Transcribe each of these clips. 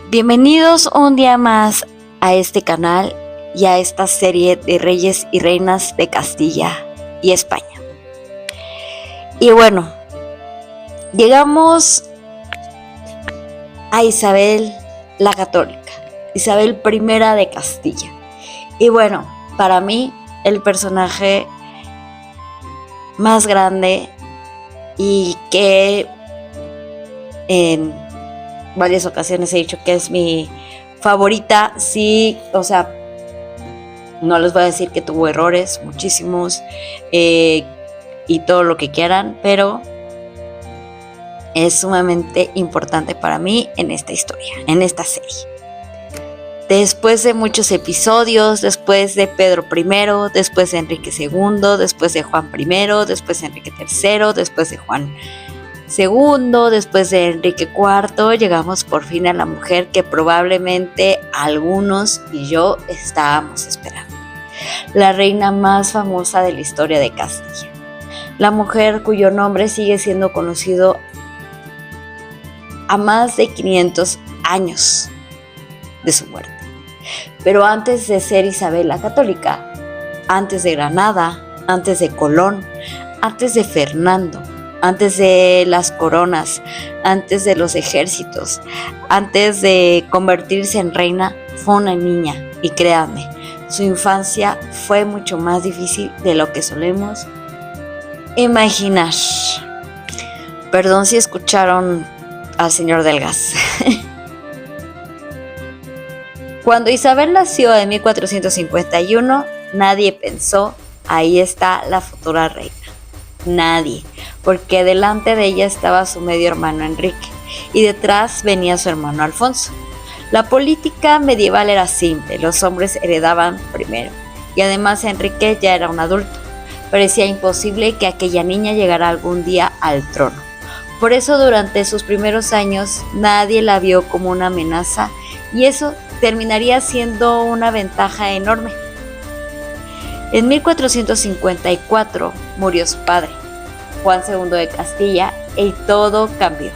Bienvenidos un día más a este canal y a esta serie de reyes y reinas de Castilla y España. Y bueno, llegamos a Isabel la Católica, Isabel I de Castilla. Y bueno, para mí el personaje más grande y que en varias ocasiones he dicho que es mi favorita. Sí, o sea, no les voy a decir que tuvo errores, muchísimos, y todo lo que quieran, pero es sumamente importante para mí en esta historia, en esta serie. Después de muchos episodios, después de Pedro I, después de Enrique II, después de Juan I, después de Enrique III, después de Juan II, después de Enrique IV, llegamos por fin a la mujer que probablemente algunos y yo estábamos esperando. La reina más famosa de la historia de Castilla. La mujer cuyo nombre sigue siendo conocido a más de 500 años de su muerte. Pero antes de ser Isabel la Católica, antes de Granada, antes de Colón, antes de Fernando, antes de las coronas, antes de los ejércitos, antes de convertirse en reina, fue una niña. Y créanme, su infancia fue mucho más difícil de lo que solemos imaginar. Perdón si escucharon al señor del gas. Cuando Isabel nació en 1451, nadie pensó, ahí está la futura reina. Nadie, porque delante de ella estaba su medio hermano Enrique y detrás venía su hermano Alfonso. La política medieval era simple, los hombres heredaban primero y además Enrique ya era un adulto. Parecía imposible que aquella niña llegara algún día al trono. Por eso durante sus primeros años nadie la vio como una amenaza y eso terminaría siendo una ventaja enorme. En 1454 murió su padre, Juan II de Castilla, y todo cambió.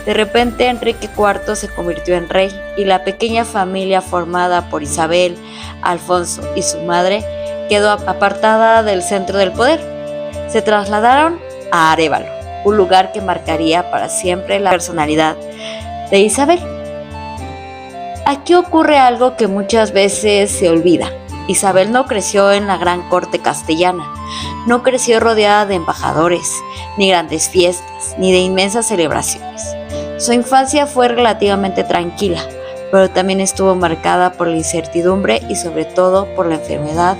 De repente Enrique IV se convirtió en rey y la pequeña familia formada por Isabel, Alfonso y su madre quedó apartada del centro del poder. Se trasladaron a Arévalo, un lugar que marcaría para siempre la personalidad de Isabel. Aquí ocurre algo que muchas veces se olvida. Isabel no creció en la gran corte castellana, no creció rodeada de embajadores, ni grandes fiestas, ni de inmensas celebraciones. Su infancia fue relativamente tranquila, pero también estuvo marcada por la incertidumbre y sobre todo por la enfermedad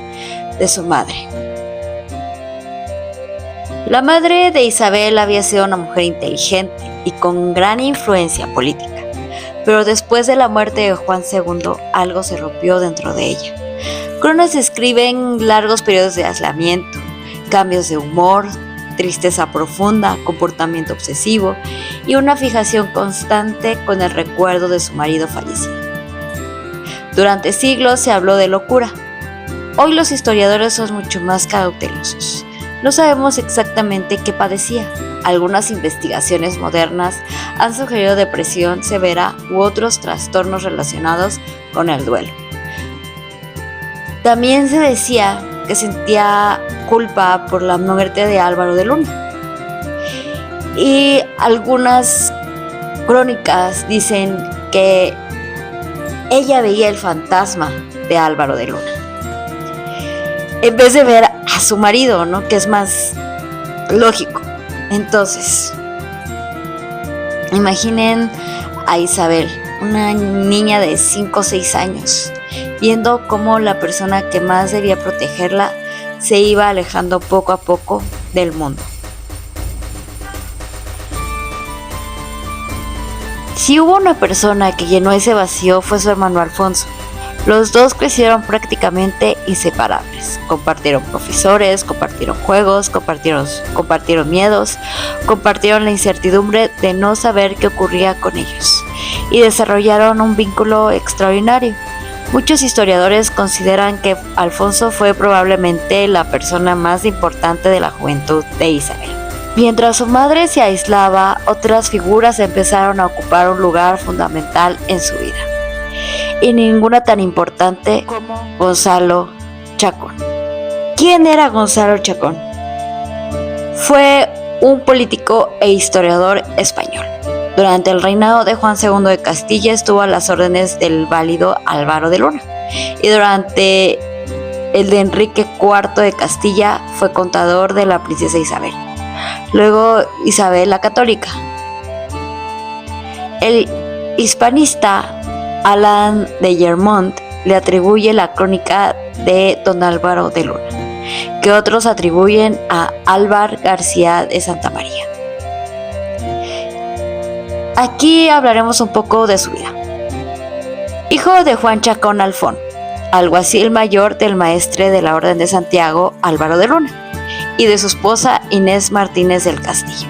de su madre. La madre de Isabel había sido una mujer inteligente y con gran influencia política, pero después de la muerte de Juan II, algo se rompió dentro de ella. Cronos describen largos periodos de aislamiento, cambios de humor, tristeza profunda, comportamiento obsesivo y una fijación constante con el recuerdo de su marido fallecido. Durante siglos se habló de locura. Hoy los historiadores son mucho más cautelosos. No sabemos exactamente qué padecía. Algunas investigaciones modernas han sugerido depresión severa u otros trastornos relacionados con el duelo. También se decía que sentía culpa por la muerte de Álvaro de Luna. Y algunas crónicas dicen que ella veía el fantasma de Álvaro de Luna en vez de ver a su marido, ¿no? Que es más lógico. Entonces, imaginen a Isabel, una niña de 5 o 6 años, viendo cómo la persona que más debía protegerla se iba alejando poco a poco del mundo. Si hubo una persona que llenó ese vacío fue su hermano Alfonso. Los dos crecieron prácticamente inseparables. Compartieron profesores, compartieron juegos, compartieron miedos, compartieron la incertidumbre de no saber qué ocurría con ellos y desarrollaron un vínculo extraordinario. Muchos historiadores consideran que Alfonso fue probablemente la persona más importante de la juventud de Isabel. Mientras su madre se aislaba, otras figuras empezaron a ocupar un lugar fundamental en su vida, y ninguna tan importante como Gonzalo Chacón. ¿Quién era Gonzalo Chacón? Fue un político e historiador español. Durante el reinado de Juan II de Castilla estuvo a las órdenes del válido Álvaro de Luna, y durante el de Enrique IV de Castilla fue contador de la princesa Isabel. Luego Isabel la Católica. El hispanista Alan de Germont le atribuye la crónica de don Álvaro de Luna, que otros atribuyen a Álvar García de Santa María. Aquí hablaremos un poco de su vida. Hijo de Juan Chacón Alfón, alguacil mayor del maestre de la Orden de Santiago, Álvaro de Luna, y de su esposa Inés Martínez del Castillo.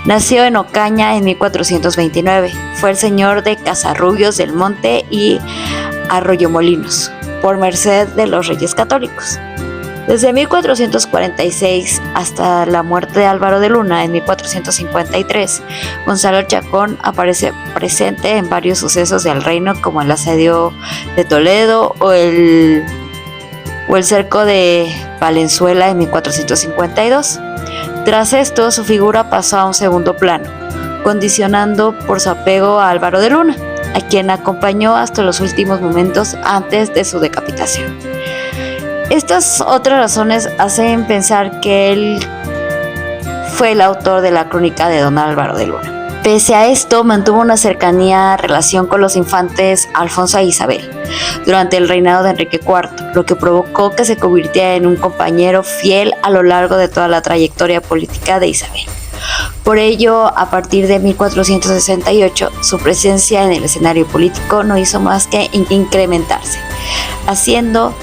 Nació en Ocaña en 1429. Fue el señor de Casarrubios del Monte y Arroyomolinos, por merced de los Reyes Católicos. Desde 1446 hasta la muerte de Álvaro de Luna en 1453, Gonzalo Chacón aparece presente en varios sucesos del reino, como el asedio de Toledo o el cerco de Valenzuela en 1452. Tras esto, su figura pasó a un segundo plano, condicionando por su apego a Álvaro de Luna, a quien acompañó hasta los últimos momentos antes de su decapitación. Estas otras razones hacen pensar que él fue el autor de la crónica de don Álvaro de Luna. Pese a esto, mantuvo una cercana relación con los infantes Alfonso e Isabel durante el reinado de Enrique IV, lo que provocó que se convirtiera en un compañero fiel a lo largo de toda la trayectoria política de Isabel. Por ello, a partir de 1468, su presencia en el escenario político no hizo más que incrementarse, haciendo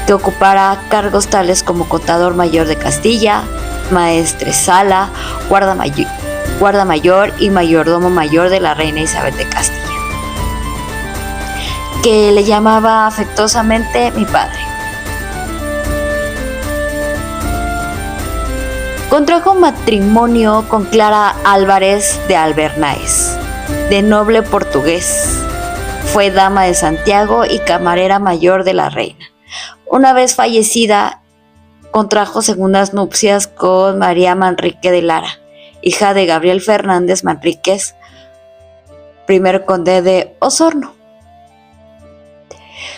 que ocupara cargos tales como contador mayor de Castilla, maestresala, guarda mayor y mayordomo mayor de la reina Isabel de Castilla, que le llamaba afectuosamente mi padre. Contrajo matrimonio con Clara Álvarez de Albernáez, de noble portugués. Fue dama de Santiago y camarera mayor de la reina. Una vez fallecida, contrajo segundas nupcias con María Manrique de Lara, hija de Gabriel Fernández Manríquez, primer conde de Osorno.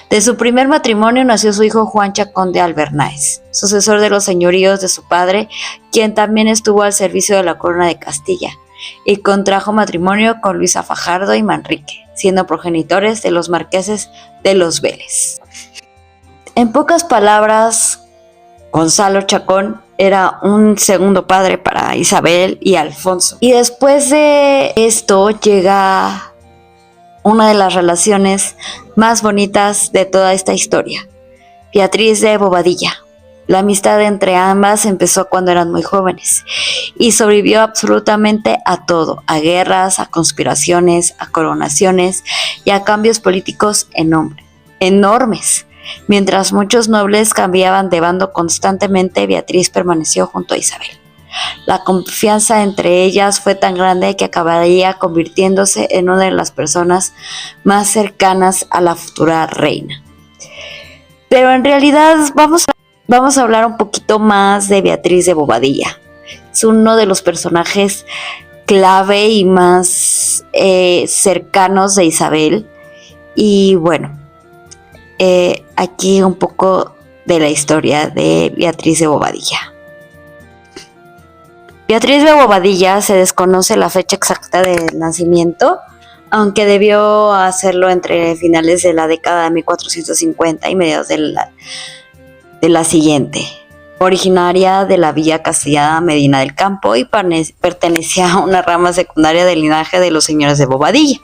De su primer matrimonio nació su hijo Juan Chacón de Albernáez, sucesor de los señoríos de su padre, quien también estuvo al servicio de la corona de Castilla, y contrajo matrimonio con Luisa Fajardo y Manrique, siendo progenitores de los marqueses de los Vélez. En pocas palabras, Gonzalo Chacón era un segundo padre para Isabel y Alfonso. Y después de esto llega una de las relaciones más bonitas de toda esta historia, Beatriz de Bobadilla. La amistad entre ambas empezó cuando eran muy jóvenes y sobrevivió absolutamente a todo, a guerras, a conspiraciones, a coronaciones y a cambios políticos enormes. Mientras muchos nobles cambiaban de bando constantemente, Beatriz permaneció junto a Isabel. La confianza entre ellas fue tan grande que acabaría convirtiéndose en una de las personas más cercanas a la futura reina. Pero en realidad vamos a hablar un poquito más de Beatriz de Bobadilla. Es uno de los personajes clave y más cercanos de Isabel. Y bueno, aquí un poco de la historia de Beatriz de Bobadilla. Beatriz de Bobadilla se desconoce la fecha exacta de nacimiento, aunque debió hacerlo entre finales de la década de 1450 y mediados de la siguiente. Originaria de la villa castellana Medina del Campo y pertenecía a una rama secundaria del linaje de los señores de Bobadilla.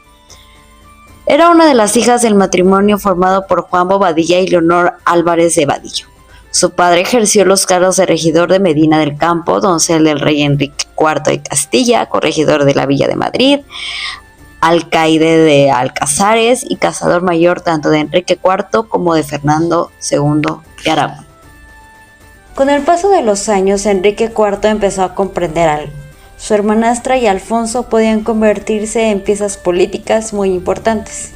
Era una de las hijas del matrimonio formado por Juan Bobadilla y Leonor Álvarez de Vadillo. Su padre ejerció los cargos de regidor de Medina del Campo, doncel del rey Enrique IV de Castilla, corregidor de la Villa de Madrid, alcaide de Alcazares y cazador mayor tanto de Enrique IV como de Fernando II de Aragón. Con el paso de los años, Enrique IV empezó a comprender algo. Su hermanastra y Alfonso podían convertirse en piezas políticas muy importantes.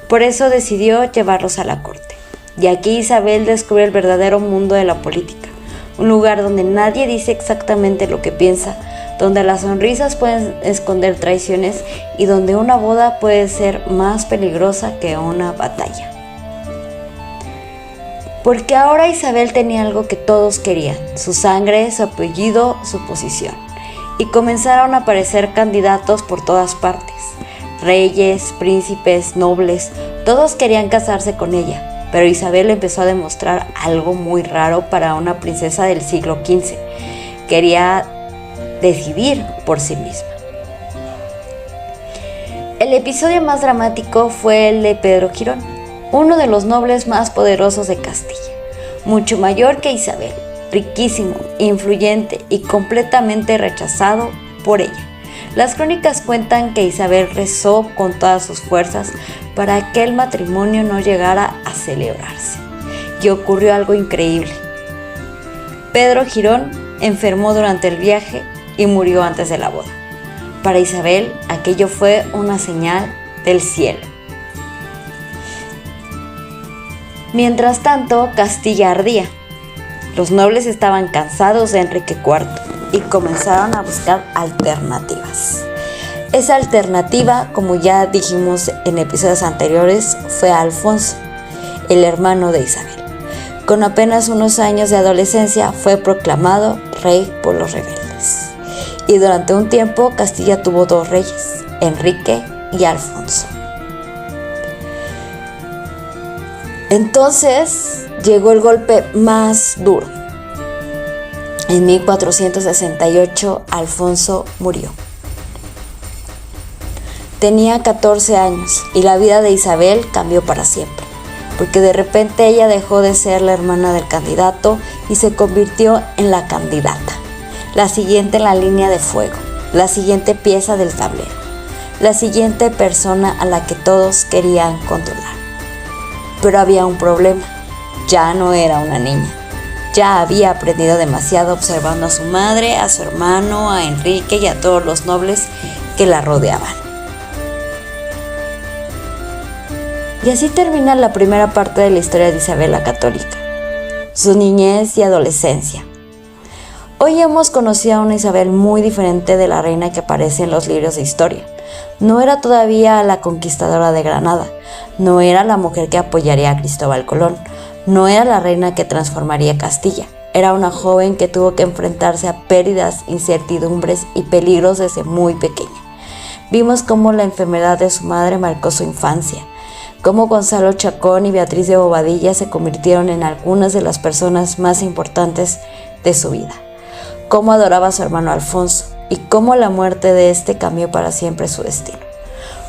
Por eso decidió llevarlos a la corte. Y aquí Isabel descubre el verdadero mundo de la política. Un lugar donde nadie dice exactamente lo que piensa, donde las sonrisas pueden esconder traiciones y donde una boda puede ser más peligrosa que una batalla. Porque ahora Isabel tenía algo que todos querían: su sangre, su apellido, su posición. Y comenzaron a aparecer candidatos por todas partes. Reyes, príncipes, nobles, todos querían casarse con ella. Pero Isabel empezó a demostrar algo muy raro para una princesa del siglo XV. Quería decidir por sí misma. El episodio más dramático fue el de Pedro Girón, uno de los nobles más poderosos de Castilla, mucho mayor que Isabel, riquísimo, influyente y completamente rechazado por ella. Las crónicas cuentan que Isabel rezó con todas sus fuerzas para que el matrimonio no llegara a celebrarse. Y ocurrió algo increíble. Pedro Girón enfermó durante el viaje y murió antes de la boda. Para Isabel, aquello fue una señal del cielo. Mientras tanto, Castilla ardía. Los nobles estaban cansados de Enrique IV y comenzaron a buscar alternativas. Esa alternativa, como ya dijimos en episodios anteriores, fue Alfonso, el hermano de Isabel. Con apenas unos años de adolescencia fue proclamado rey por los rebeldes. Y durante un tiempo Castilla tuvo dos reyes, Enrique y Alfonso. Entonces llegó el golpe más duro. En 1468 Alfonso murió. Tenía 14 años y la vida de Isabel cambió para siempre, porque de repente ella dejó de ser la hermana del candidato y se convirtió en la candidata, la siguiente en la línea de fuego, la siguiente pieza del tablero, la siguiente persona a la que todos querían controlar. Pero había un problema: ya no era una niña. Ya había aprendido demasiado observando a su madre, a su hermano, a Enrique y a todos los nobles que la rodeaban. Y así termina la primera parte de la historia de Isabel la Católica, su niñez y adolescencia. Hoy hemos conocido a una Isabel muy diferente de la reina que aparece en los libros de historia. No era todavía la conquistadora de Granada, no era la mujer que apoyaría a Cristóbal Colón, no era la reina que transformaría Castilla. Era una joven que tuvo que enfrentarse a pérdidas, incertidumbres y peligros desde muy pequeña. Vimos cómo la enfermedad de su madre marcó su infancia, cómo Gonzalo Chacón y Beatriz de Bobadilla se convirtieron en algunas de las personas más importantes de su vida, cómo adoraba a su hermano Alfonso y cómo la muerte de este cambió para siempre su destino.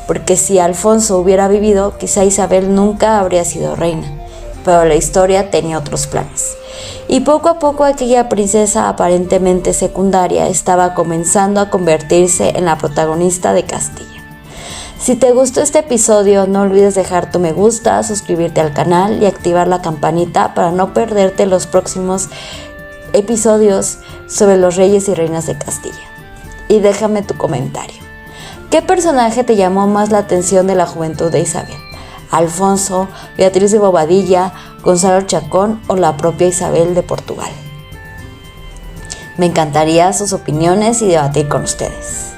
Porque si Alfonso hubiera vivido, quizá Isabel nunca habría sido reina, pero la historia tenía otros planes. Y poco a poco aquella princesa aparentemente secundaria estaba comenzando a convertirse en la protagonista de Castilla. Si te gustó este episodio, no olvides dejar tu me gusta, suscribirte al canal y activar la campanita para no perderte los próximos episodios sobre los reyes y reinas de Castilla. Y déjame tu comentario. ¿Qué personaje te llamó más la atención de la juventud de Isabel? ¿Alfonso, Beatriz de Bobadilla, Gonzalo Chacón o la propia Isabel de Portugal? Me encantaría sus opiniones y debatir con ustedes.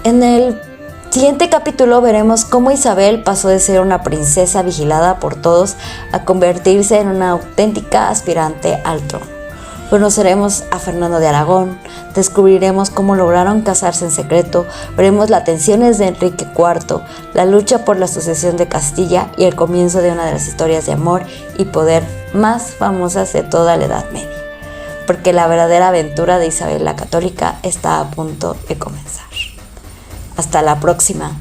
En el siguiente capítulo veremos cómo Isabel pasó de ser una princesa vigilada por todos a convertirse en una auténtica aspirante al trono. Conoceremos a Fernando de Aragón, descubriremos cómo lograron casarse en secreto, veremos las tensiones de Enrique IV, la lucha por la sucesión de Castilla y el comienzo de una de las historias de amor y poder más famosas de toda la Edad Media, porque la verdadera aventura de Isabel la Católica está a punto de comenzar. Hasta la próxima.